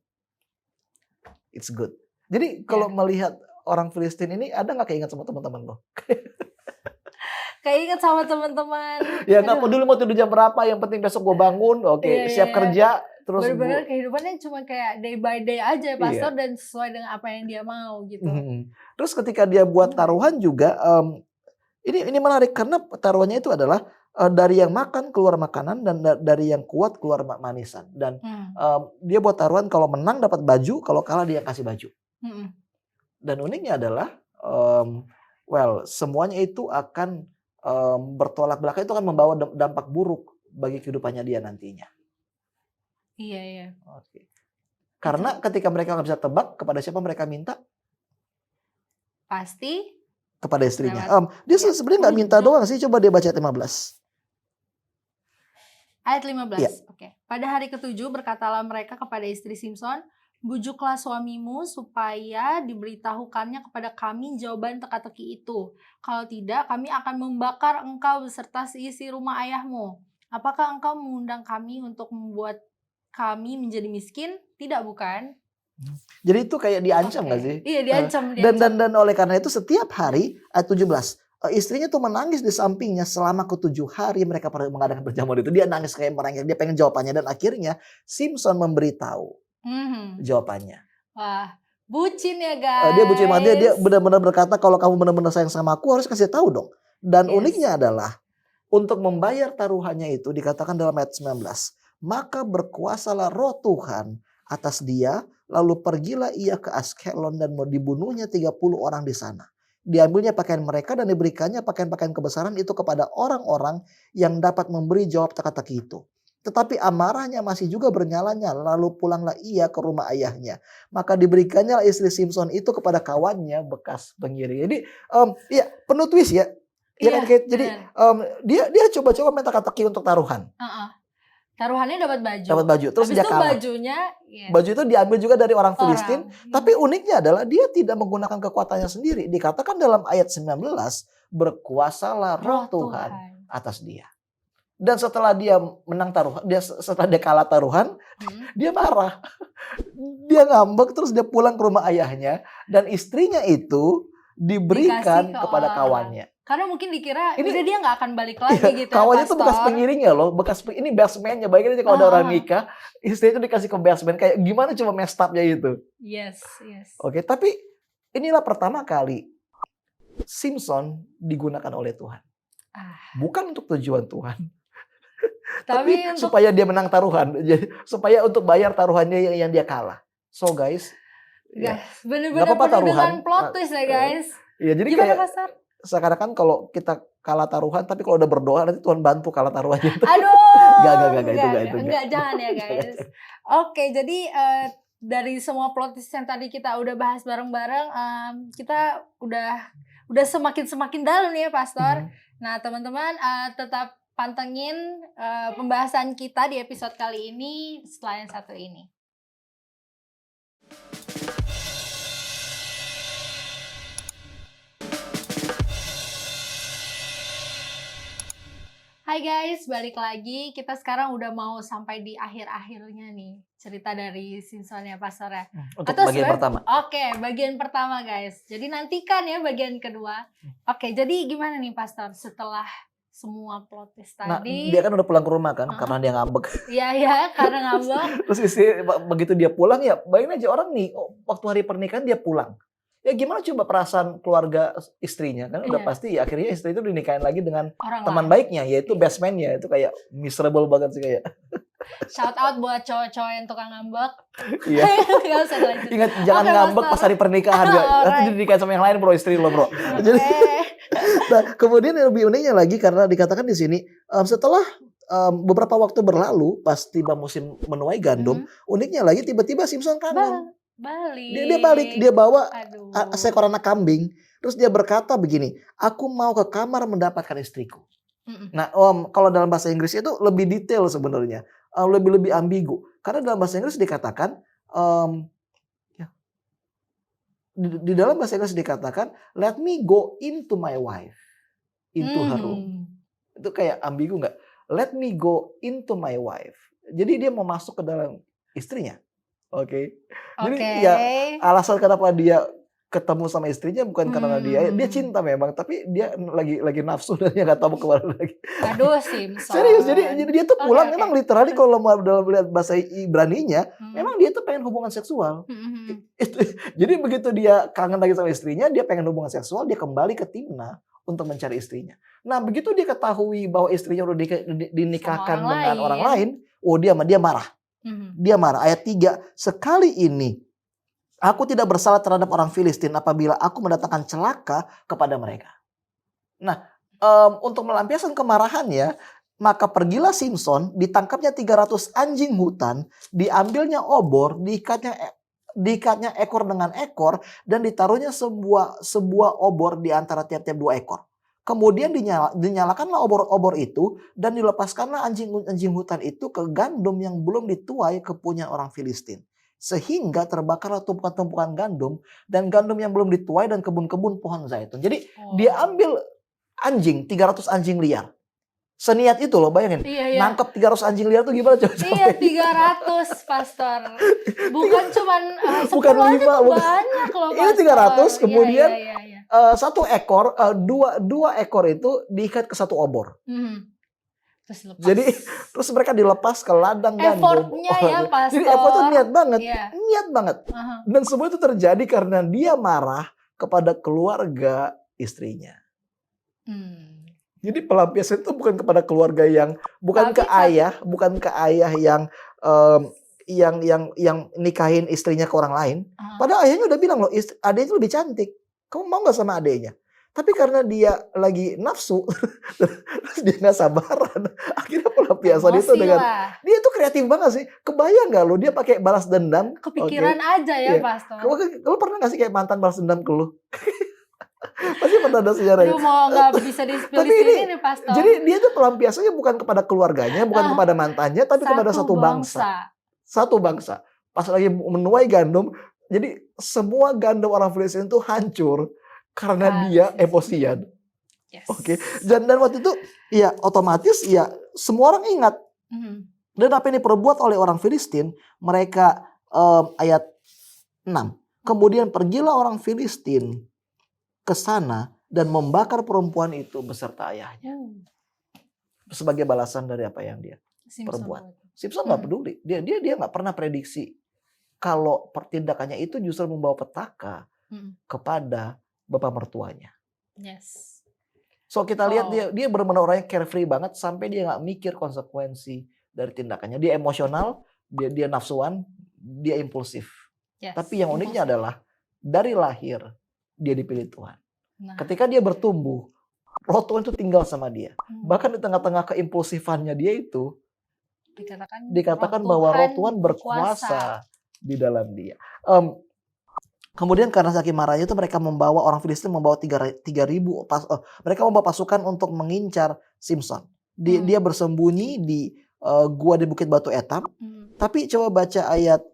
It's good. Jadi kalau melihat orang Filistin ini, ada nggak keinget sama teman-teman lo? Keinget sama teman-teman. Ya nggak peduli mau tidur jam berapa, yang penting besok gue bangun, siap kerja, Terus benar-benar kehidupannya cuma kayak day by day aja ya, pastor, Iya. dan sesuai dengan apa yang dia mau gitu. Terus ketika dia buat taruhan juga, ini menarik karena taruhannya itu adalah dari yang makan keluar makanan dan dari yang kuat keluar manisan. Dan dia buat taruhan kalau menang dapat baju, kalau kalah dia kasih baju. Dan uniknya adalah, semuanya itu akan bertolak belakang, itu akan membawa dampak buruk bagi kehidupannya dia nantinya. Iya. Oke. Karena ketika mereka nggak bisa tebak kepada siapa mereka minta, pasti kepada istrinya. Dia sebenarnya nggak minta doang sih. Coba dia baca ayat 15. Ayat 15. Iya. Oke. Pada hari ketujuh berkatalah mereka kepada istri Simson, bujuklah suamimu supaya diberitahukannya kepada kami jawaban teka-teki itu. Kalau tidak, kami akan membakar engkau beserta seisi rumah ayahmu. Apakah engkau mengundang kami untuk membuat kami menjadi miskin? Tidak, bukan? Jadi itu kayak diancam nggak sih? Iya, diancam. Dan oleh karena itu setiap hari, ayat 17, istrinya tuh menangis di sampingnya selama ke 7 hari mereka mengadakan perjamuan itu. Dia nangis kayak merengek, dia pengen jawabannya. Dan akhirnya Simpson memberitahu jawabannya. Wah, bucin ya guys. Dia bucin banget. Dia benar-benar berkata, kalau kamu benar-benar sayang sama aku harus kasih tahu dong. Dan uniknya adalah untuk membayar taruhannya itu dikatakan dalam ayat 19. Maka berkuasalah roh Tuhan atas dia, lalu pergilah ia ke Askelon dan dibunuhnya 30 orang di sana. Diambilnya pakaian mereka dan diberikannya pakaian-pakaian kebesaran itu kepada orang-orang yang dapat memberi jawab teka-teki itu. Tetapi amarahnya masih juga bernyala-nyala, lalu pulanglah ia ke rumah ayahnya. Maka diberikannya istri Simpson itu kepada kawannya bekas pengiring. Jadi penuh twist ya. Iya kan, Kate? Jadi dia coba-coba main teka-teki untuk taruhan. Taruhannya dapat baju. Dapat baju. Terus dia kalah. Baju itu diambil juga dari orang Filistin. Tapi uniknya adalah dia tidak menggunakan kekuatannya sendiri. Dikatakan dalam ayat 19, berkuasalah roh Tuhan atas dia. Dan setelah dia menang taruhan, setelah dia kalah taruhan, dia marah. Dia ngambek, terus dia pulang ke rumah ayahnya. Dan istrinya itu diberikan kepada kawannya. Karena mungkin dikira udah dia nggak akan balik lagi gitu. Kawannya itu bekas pengiringnya loh, ini bestman-nya. Bayangin aja kalau ada orang nikah, istrinya itu dikasih ke bestman, kayak gimana coba messed up-nya itu. Yes. Oke, tapi inilah pertama kali Simpson digunakan oleh Tuhan. Bukan untuk tujuan Tuhan. Tapi supaya dia menang taruhan, supaya untuk bayar taruhannya yang dia kalah. So guys, bener-bener penuh dengan plot twist ya guys. Iya, jadi gimana, kayak Pastor? Seakan-akan kalau kita kalah taruhan, tapi kalau udah berdoa nanti Tuhan bantu kalah taruhannya itu. Aduh, enggak, jangan ya guys. Oke, jadi dari semua plot twist yang tadi kita udah bahas bareng-bareng, kita udah semakin dalam nih ya, Pastor. Nah, teman-teman tetap pantengin pembahasan kita di episode kali ini setelah yang satu ini. Hai guys, balik lagi. Kita sekarang udah mau sampai di akhir-akhirnya nih. Cerita dari Simpson ya, Pastor ya. Untuk bagian pertama. Oke, bagian pertama guys. Jadi nantikan ya bagian kedua. Oke, jadi gimana nih Pastor setelah semua plot twist tadi? Nah, dia kan udah pulang ke rumah kan, karena dia ngambek. Iya, karena ngambek. Terus begitu dia pulang ya, bayangin aja orang nih, waktu hari pernikahan dia pulang. Ya gimana coba perasaan keluarga istrinya kan udah pasti ya, akhirnya istri itu dinikahin lagi dengan teman baiknya, yaitu bestman-nya. Itu kayak miserable banget sih kayak. Shout out buat cowok-cowok yang tukang ngambek. Iya. Ingat jangan ngambek pas hari pernikahan ya. Nanti dinikahin sama yang lain bro, istri lo bro. Jadi, nah, kemudian yang lebih uniknya lagi karena dikatakan di sini setelah beberapa waktu berlalu pas tiba musim menuai gandum, uniknya lagi tiba-tiba Simpson kangen. Dia balik, dia bawa seekor anak kambing, terus dia berkata begini, aku mau ke kamar mendapatkan istriku. Nah, kalau dalam bahasa Inggris itu lebih detail sebenarnya, lebih ambigu, karena dalam bahasa Inggris dikatakan, di dalam bahasa Inggris dikatakan, let me go into my wife, into her room. Itu kayak ambigu nggak? Let me go into my wife. Jadi dia mau masuk ke dalam istrinya. Oke. Jadi ya alasan kenapa dia ketemu sama istrinya bukan karena dia cinta memang, tapi dia lagi nafsu dan dia nggak tahu kemana lagi. Aduh, Simpson. Serius, jadi dia tuh pulang memang literally Terus? kalau dalam lihat bahasa Ibraninya, memang dia tuh pengen hubungan seksual. Jadi begitu dia kangen lagi sama istrinya, dia pengen hubungan seksual, dia kembali ke Timna untuk mencari istrinya. Nah, begitu dia ketahui bahwa istrinya udah dinikahkan dengan orang lain, dia marah. Dia marah. Ayat 3, sekali ini aku tidak bersalah terhadap orang Filistin apabila aku mendatangkan celaka kepada mereka. Nah, untuk melampiaskan kemarahannya, maka pergilah Simpson, ditangkapnya 300 anjing hutan, diambilnya obor, diikatnya ekor dengan ekor, dan ditaruhnya sebuah obor di antara tiap-tiap 2 ekor. Kemudian dinyalakanlah obor itu, dan dilepaskanlah anjing hutan itu ke gandum yang belum dituai kepunyaan orang Filistin. Sehingga terbakarlah tumpukan-tumpukan gandum dan gandum yang belum dituai dan kebun-kebun pohon zaitun. Jadi dia ambil 300 anjing liar. Seniat itu loh, bayangin. Nangkep 300 anjing liar tuh gimana coba? Iya, 300, Pastor. Bukan cuman 10 bukan 5, aja tuh banyak loh, Pastor. Ini 300, kemudian iya. 1 ekor, 2 ekor itu diikat ke 1 obor. Jadi terus mereka dilepas ke ladang gandum. Effortnya ya, Pastor. Jadi effortnya niat banget. Dan semua itu terjadi karena dia marah kepada keluarga istrinya. Jadi pelampiasan itu bukan kepada keluarga yang bukan ke ayah yang nikahin istrinya ke orang lain. Padahal ayahnya udah bilang loh, adiknya itu lebih cantik. Kamu mau nggak sama adiknya? Tapi karena dia lagi nafsu, terus dia nggak sabaran, akhirnya pelampiasan itu dengan dia tuh kreatif banget sih. Kebayang nggak lo dia pakai balas dendam? Kepikiran aja ya, Pastor. Lo pernah nggak sih kayak mantan balas dendam ke lo? Pasti pernah ada sejarahnya. Aduh, mau nggak bisa di-spill di sini nih, Pastor. Jadi dia tuh pelampiasannya bukan kepada keluarganya, bukan kepada mantannya, tapi kepada satu bangsa. Satu bangsa. Pas lagi menuai gandum, jadi semua gandum orang Filistin itu hancur. Karena dia emosian. Oke. Dan waktu itu ya otomatis ya semua orang ingat. Dan apa yang diperbuat oleh orang Filistin, mereka ayat 6. Kemudian pergilah orang Filistin ke sana dan membakar perempuan itu beserta ayahnya. Sebagai balasan dari apa yang dia perbuat. Simpson nggak peduli. Dia nggak pernah prediksi kalau pertindakannya itu justru membawa petaka kepada bapak mertuanya. So kita lihat dia benar-benar orang yang carefree banget sampai dia nggak mikir konsekuensi dari tindakannya. Dia emosional, dia nafsuan, dia impulsif. Tapi yang uniknya adalah dari lahir dia dipilih Tuhan. Ketika dia bertumbuh, Roh Tuhan itu tinggal sama dia. Bahkan di tengah-tengah keimpulsifannya dia itu dikatakan bahwa Roh Tuhan berkuasa di dalam dia. Kemudian karena saking marahnya itu mereka membawa orang Filistin membawa 3.000 mereka membawa pasukan untuk mengincar Simpson. Dia bersembunyi di gua di Bukit Batu Etam. Tapi coba baca ayat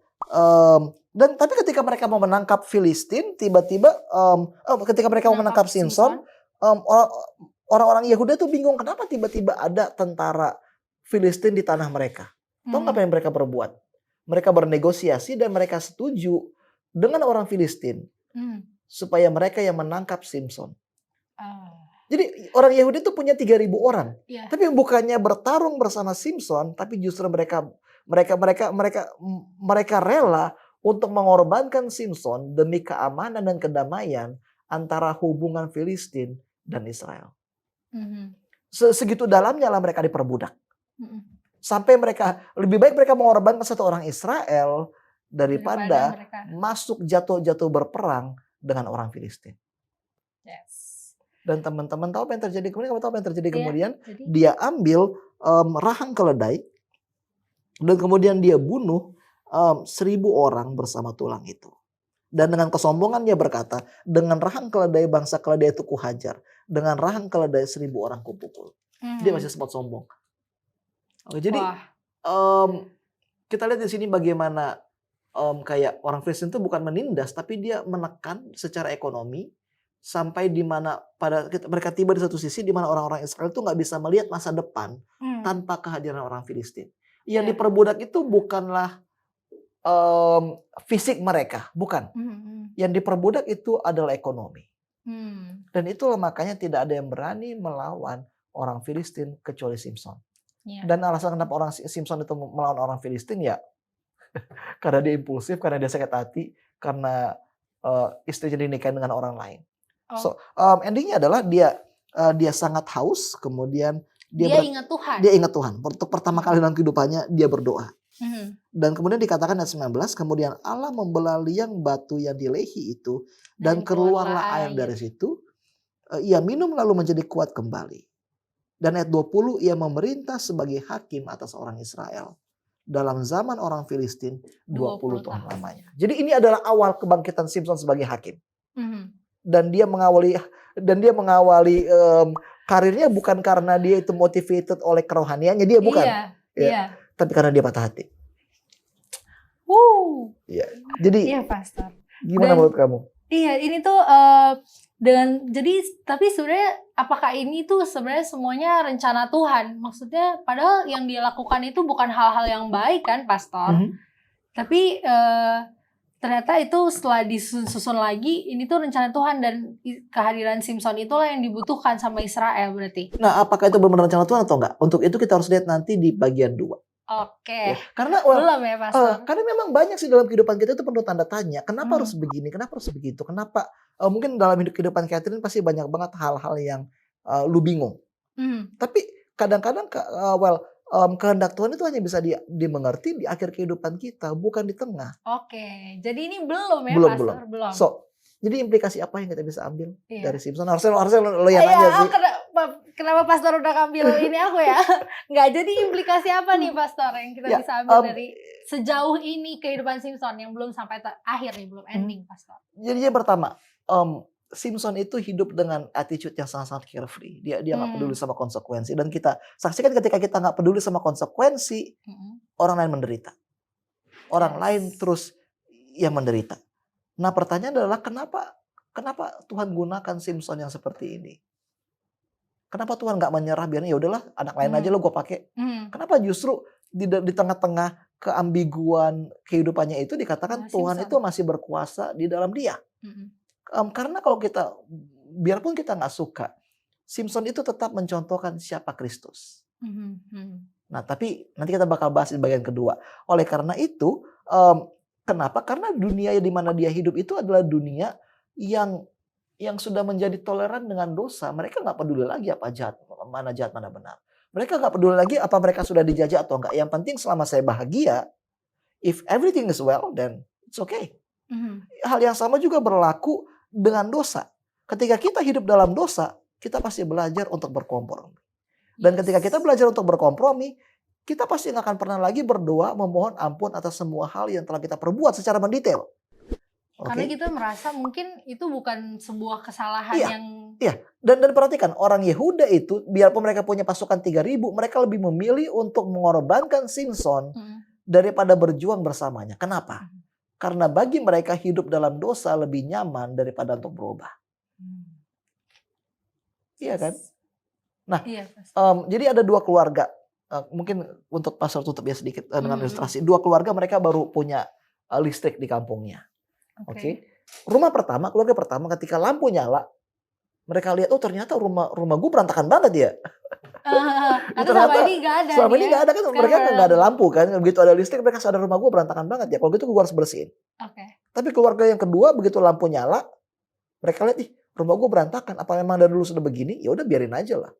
tapi ketika mereka mau menangkap Filistin, tiba-tiba ketika mereka mau menangkap Simpson, orang-orang Yehuda tuh bingung kenapa tiba-tiba ada tentara Filistin di tanah mereka. Tahu nggak apa yang mereka berbuat? Mereka bernegosiasi dan mereka setuju dengan orang Filistin supaya mereka yang menangkap Simpson. Jadi orang Yahudi itu punya 3.000 orang, tapi bukannya bertarung bersama Simpson, tapi justru mereka rela untuk mengorbankan Simpson demi keamanan dan kedamaian antara hubungan Filistin dan Israel. Segitu dalamnya lah mereka diperbudak. Sampai lebih baik mereka mengorbankan satu orang Israel daripada masuk jatuh berperang dengan orang Filistin. Dan teman-teman tahu apa yang terjadi kemudian? Kamu tahu apa yang terjadi kemudian? Dia ambil rahang keledai dan kemudian dia bunuh 1.000 orang bersama tulang itu. Dan dengan kesombongan dia berkata, dengan rahang keledai bangsa keledai itu kuhajar, dengan rahang keledai 1.000 orang kupukul. Dia masih sempat sombong. Oke, jadi kita lihat di sini bagaimana kayak orang Filistin itu bukan menindas, tapi dia menekan secara ekonomi sampai di mana mereka tiba di satu sisi di mana orang-orang Israel itu nggak bisa melihat masa depan tanpa kehadiran orang Filistin. Yang diperbudak itu bukanlah fisik mereka, bukan. Mhm. Yang diperbudak itu adalah ekonomi. Hmm. Dan itulah makanya tidak ada yang berani melawan orang Filistin kecuali Simpson. Iya. Dan alasan kenapa orang Simpson itu melawan orang Filistin ya karena dia impulsif, karena dia sakit hati, karena istrinya dinikahin dengan orang lain. Oh, So endingnya adalah dia sangat haus, kemudian dia ingat Tuhan. dia ingat Tuhan. Untuk pertama kali dalam kehidupannya dia berdoa. Mhm. Dan kemudian dikatakan ayat 19, kemudian Allah membelah liang batu yang di Lehi itu dan keluarlah air dari situ. Ia minum lalu menjadi kuat kembali. Dan ayat 20, ia memerintah sebagai hakim atas orang Israel dalam zaman orang Filistin 20 tahun lamanya. Jadi ini adalah awal kebangkitan Simpson sebagai hakim. Mhm. Dan dia mengawali karirnya bukan karena dia itu motivated oleh kerohaniannya, dia bukan. Iya. Tapi karena dia patah hati. Iya. Jadi Iya, Pastor. gimana menurut kamu? Iya, ini tuh tapi sebenarnya apakah ini tuh sebenarnya semuanya rencana Tuhan? Maksudnya padahal yang dia lakukan itu bukan hal-hal yang baik kan, Pastor? Tapi ternyata itu setelah disusun lagi, ini tuh rencana Tuhan dan kehadiran Simpson itulah yang dibutuhkan sama Israel berarti. Nah, apakah itu benar rencana Tuhan atau enggak? Untuk itu kita harus lihat nanti di bagian 2. Oke. Karena belum ya, Pastor? Karena memang banyak sih dalam kehidupan kita itu penuh tanda tanya. Kenapa harus begini? Kenapa harus begitu? Kenapa? Mungkin dalam kehidupan Catherine pasti banyak banget hal-hal yang lu bingung. Tapi kadang-kadang kehendak Tuhan itu hanya bisa dimengerti di akhir kehidupan kita, bukan di tengah. Oke. Jadi ini belum ya, Pastor? Belum. So, jadi implikasi apa yang kita bisa ambil dari Simpson? Harusnya lo yang nanya sih. Kenapa Pastor udah ngambil ini aku ya? Nggak, jadi implikasi apa nih Pastor yang kita bisa ambil dari sejauh ini kehidupan Simpson yang belum sampai akhir nih, belum ending, Pastor? Jadi yang pertama, Simpson itu hidup dengan attitude yang sangat-sangat carefree. Dia nggak peduli sama konsekuensi. Dan kita saksikan ketika kita nggak peduli sama konsekuensi, orang lain menderita. Orang lain terus yang menderita. Nah pertanyaan adalah kenapa Tuhan gunakan Simpson yang seperti ini? Kenapa Tuhan nggak menyerah, biarnya ya udahlah anak lain aja lo gue pakai. Kenapa justru di tengah-tengah keambiguan kehidupannya itu dikatakan Tuhan itu masih berkuasa di dalam dia. Karena kalau biarpun kita nggak suka, Simpson itu tetap mencontohkan siapa Kristus. Nah tapi nanti kita bakal bahas di bagian kedua. Oleh karena itu, kenapa? Karena dunia di mana dia hidup itu adalah dunia yang sudah menjadi toleran dengan dosa. Mereka nggak peduli lagi apa jahat, mana benar. Mereka nggak peduli lagi apa mereka sudah dijajah atau enggak. Yang penting selama saya bahagia, if everything is well, then it's okay. Hal yang sama juga berlaku dengan dosa. Ketika kita hidup dalam dosa, kita pasti belajar untuk berkompromi. Dan ketika kita belajar untuk berkompromi, kita pasti nggak akan pernah lagi berdoa memohon ampun atas semua hal yang telah kita perbuat secara mendetail. Karena kita merasa mungkin itu bukan sebuah kesalahan yang... Iya, dan perhatikan orang Yehuda itu, biarpun mereka punya pasukan 3.000, mereka lebih memilih untuk mengorbankan Simpson daripada berjuang bersamanya. Kenapa? Karena bagi mereka hidup dalam dosa lebih nyaman daripada untuk berubah. Iya kan? Nah, jadi ada 2 keluarga. Mungkin untuk pastor tutup ya sedikit dengan ilustrasi. 2 keluarga mereka baru punya listrik di kampungnya. Oke. Keluarga pertama ketika lampu nyala, mereka lihat ternyata rumah gue berantakan banget ya. Selama ini nggak ada. Kan mereka nggak ada lampu kan. Begitu ada listrik mereka sadar rumah gue berantakan banget ya. Kalau gitu gue harus bersihin. Tapi keluarga yang kedua begitu lampu nyala, mereka lihat rumah gue berantakan. Apa memang dari dulu sudah begini? Ya udah biarin aja lah.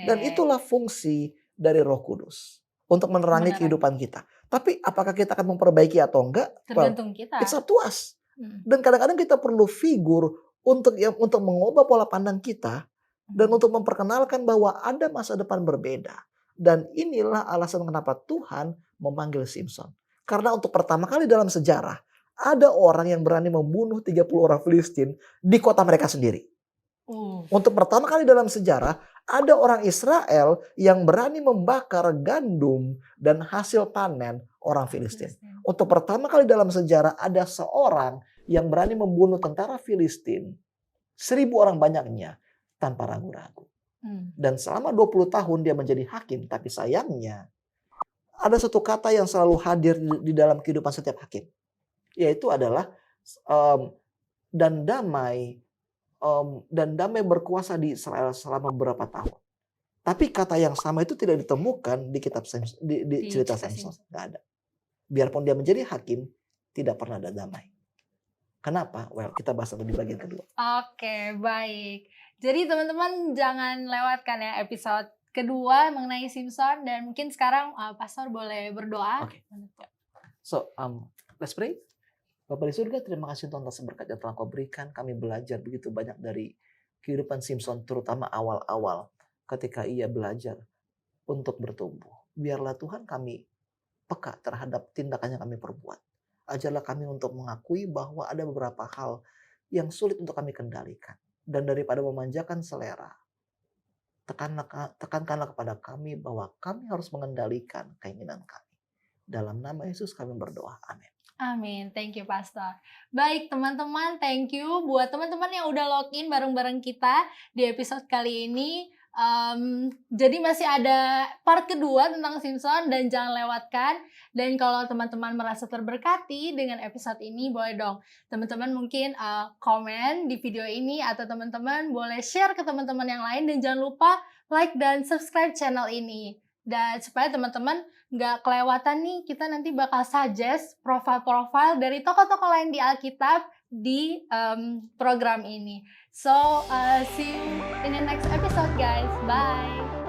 Dan itulah fungsi dari Roh Kudus untuk menerangi kehidupan kita. Tapi apakah kita akan memperbaiki atau enggak? Tergantung kita. It's up to us. Dan kadang-kadang kita perlu figur untuk mengubah pola pandang kita dan untuk memperkenalkan bahwa ada masa depan berbeda. Dan inilah alasan kenapa Tuhan memanggil Simpson. Karena untuk pertama kali dalam sejarah ada orang yang berani membunuh 30 orang Filistin di kota mereka sendiri. Untuk pertama kali dalam sejarah ada orang Israel yang berani membakar gandum dan hasil panen orang Filistin. Untuk pertama kali dalam sejarah ada seorang yang berani membunuh tentara Filistin, 1.000 orang banyaknya tanpa ragu-ragu. Dan selama 20 tahun dia menjadi hakim, tapi sayangnya ada satu kata yang selalu hadir di dalam kehidupan setiap hakim, yaitu adalah dan damai berkuasa di Israel selama beberapa tahun. Tapi kata yang sama itu tidak ditemukan di kitab di cerita Samson, nggak ada. Biarpun dia menjadi hakim, tidak pernah ada damai. Kenapa? Well, kita bahas di bagian kedua. Oke, baik. Jadi teman-teman jangan lewatkan ya episode kedua mengenai Samson, dan mungkin sekarang Pastor boleh berdoa. Oke. So, let's pray. Bapa di surga, terima kasih Tuhan atas berkat yang telah Kau berikan. Kami belajar begitu banyak dari kehidupan Samson, terutama awal-awal ketika ia belajar untuk bertumbuh. Biarlah Tuhan kami peka terhadap tindakan yang kami perbuat. Ajarlah kami untuk mengakui bahwa ada beberapa hal yang sulit untuk kami kendalikan. Dan daripada memanjakan selera, tekankanlah kepada kami bahwa kami harus mengendalikan keinginan kami. Dalam nama Yesus kami berdoa. Amin. Amin, thank you Pastor. Baik teman-teman, thank you buat teman-teman yang udah login bareng-bareng kita di episode kali ini. Jadi masih ada part kedua tentang Samson dan jangan lewatkan. Dan kalau teman-teman merasa terberkati dengan episode ini, boleh dong teman-teman mungkin komen di video ini, atau teman-teman boleh share ke teman-teman yang lain, dan jangan lupa like dan subscribe channel ini. Dan supaya teman-teman nggak kelewatan nih, kita nanti bakal suggest profil-profil dari tokoh-tokoh lain di Alkitab di program ini. So, see you in the next episode guys. Bye!